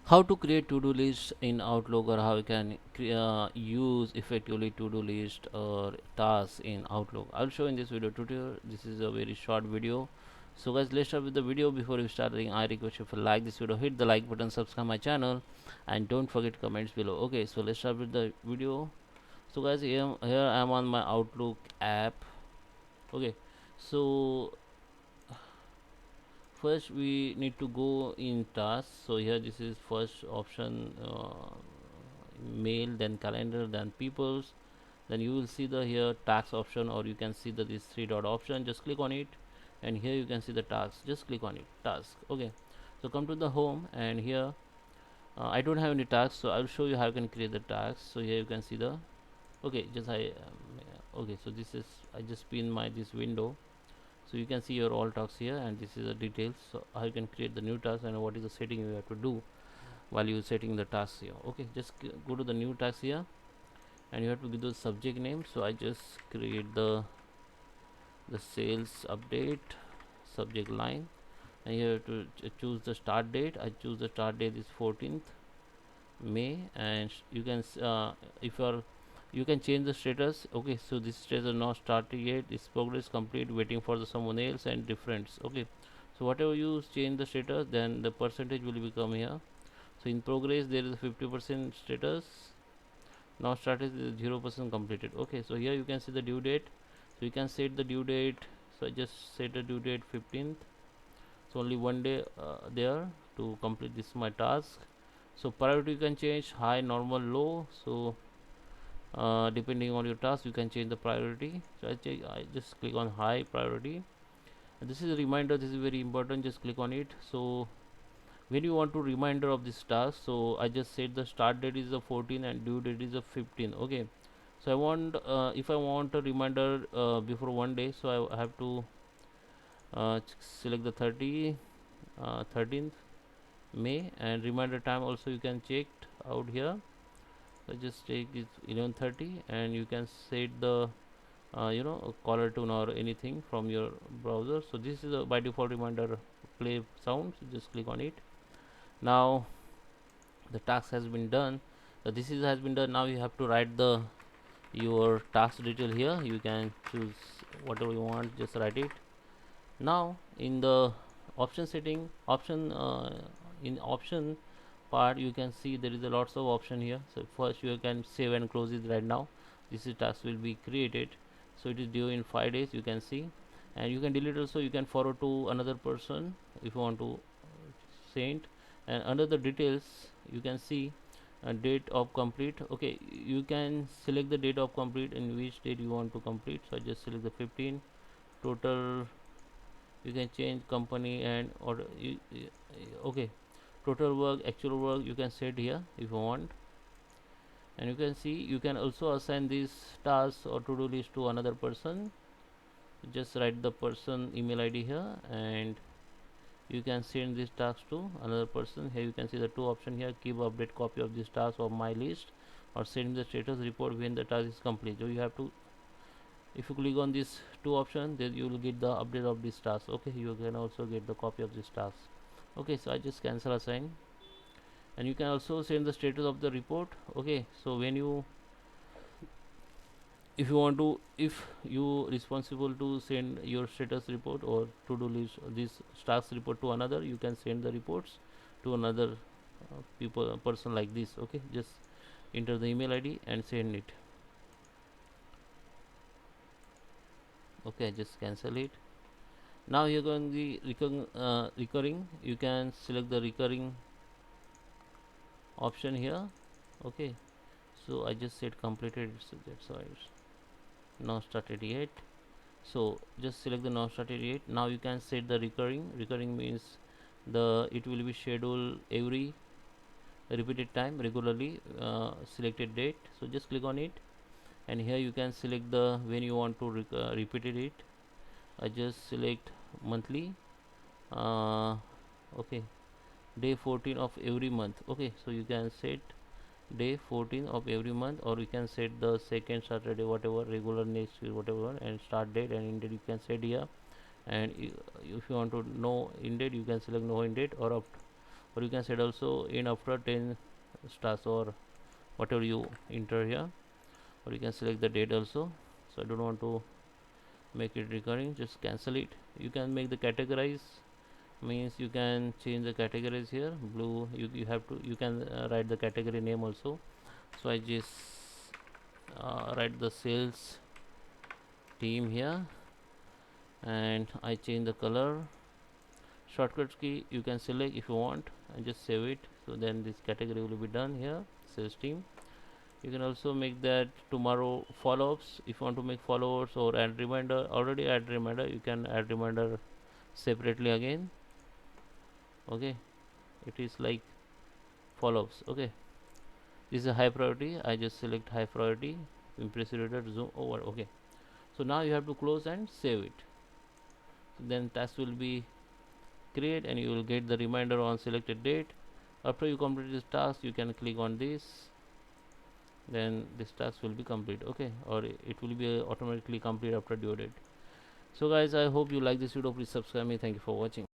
How to create to-do list in Outlook, or how you can use effectively to-do list or tasks in Outlook. I'll show in this video tutorial. This is a very short video. So guys, let's start with the video. Before we start, I request you to like this video, hit the like button, subscribe my channel, and don't forget comments below. Okay, so let's start with the video. So guys, here I am on my Outlook app. Okay, so first we need to go in tasks. So here this is first option, mail, then calendar, then peoples. Then you will see the here tax option, or you can see the this three dot option. Just click on it, and here you can see the task. Just click on it, task. Okay, so come to the home, and here I don't have any tasks, so I'll show you how you can create the tasks. So here you can see the, okay, just okay, so this is, I just pin my this window, so you can see your all tasks here, and this is the details. So how you can create the new task and what is the setting you have to do while you setting the tasks here. Okay, just go to the new task here, and you have to give the subject name. So I just create the sales update subject line, and you have to choose the start date. I choose the start date is 14th May, and you can if you are, you can change the status. Okay, so this status is not started yet, this progress complete, waiting for the someone else, and difference. Okay, so whatever you change the status, then the percentage will become here. So in progress there is a 50% status, now started is 0% completed. Okay, so here you can see the due date, so you can set the due date. So I just set the due date 15th, so only one day there to complete this my task. So priority you can change high, normal, low. So depending on your task you can change the priority. So I just click on high priority, and this is a reminder, this is very important, just click on it. So when you want to reminder of this task, so I just set the start date is the 14 and due date is the 15. Okay, so I want if I want a reminder before one day, so I have to select the 13th May, and reminder time also you can check out here. So just take it 11:30, and you can set the caller tune or anything from your browser. So this is a by default reminder play sound, so just click on it. Now the task has been done. So this is has been done. Now you have to write the your task detail here. You can choose whatever you want, just write it. Now in the option setting option, in option part, you can see there is a lots of option here. So first you can save and close it right now. This is task will be created, so it is due in 5 days, you can see. And you can delete also, you can forward to another person if you want to send. And under the details you can see date of complete. Okay, you can select the date of complete, in which date you want to complete. So I just select the 15. Total, you can change company and order. Okay, total work, actual work, you can set here if you want. And you can see you can also assign this task or to-do list to another person. Just write the person email ID here, and you can send this task to another person. Here you can see the two option here: keep update copy of this task of my list, or send the status report when the task is complete. So you have to, if you click on this two option, then you will get the update of this task. Okay, you can also get the copy of this task. Okay, so I just cancel assign, and you can also send the status of the report. Okay, so when you, if you want to, if you responsible to send your status report or to do list this task report to another, you can send the reports to another people person like this. Okay, just enter the email ID and send it. Okay, just cancel it. Now you're going the recurring, you can select the recurring option here. Okay, so I just said completed, so that's why it's not started yet. So just select the not started yet. Now you can set the recurring means the it will be scheduled every repeated time, regularly selected date. So just click on it, and here you can select the when you want to repeat it. I just select monthly, uh, okay, day 14 of every month. Okay, so you can set day 14 of every month, or you can set the second Saturday, whatever regular next week, whatever, and start date and end date you can set here. And if you want to know in date, you can select no in date or up. or you can set also in after 10 stars or whatever you enter here, or you can select the date also. So I don't want to make it recurring, just cancel it. You can make the categorize, means you can change the categories here. Blue, you have to, you can write the category name also. So I just write the sales team here, and I change the color. Shortcuts key you can select if you want and just save it. So then this category will be done here, sales team. You can also make that tomorrow follow-ups. If you want to make followers or add reminder, already add reminder, you can add reminder separately again. Okay, it is like follow-ups. Okay, this is a high priority. I just select high priority, impressive reader, zoom over. Okay, so now you have to close and save it. So then task will be create and you will get the reminder on selected date. After you complete this task, you can click on this, then this task will be complete. Okay, or it will be automatically complete after due date. So guys, I hope you like this video. Please subscribe me. Thank you for watching.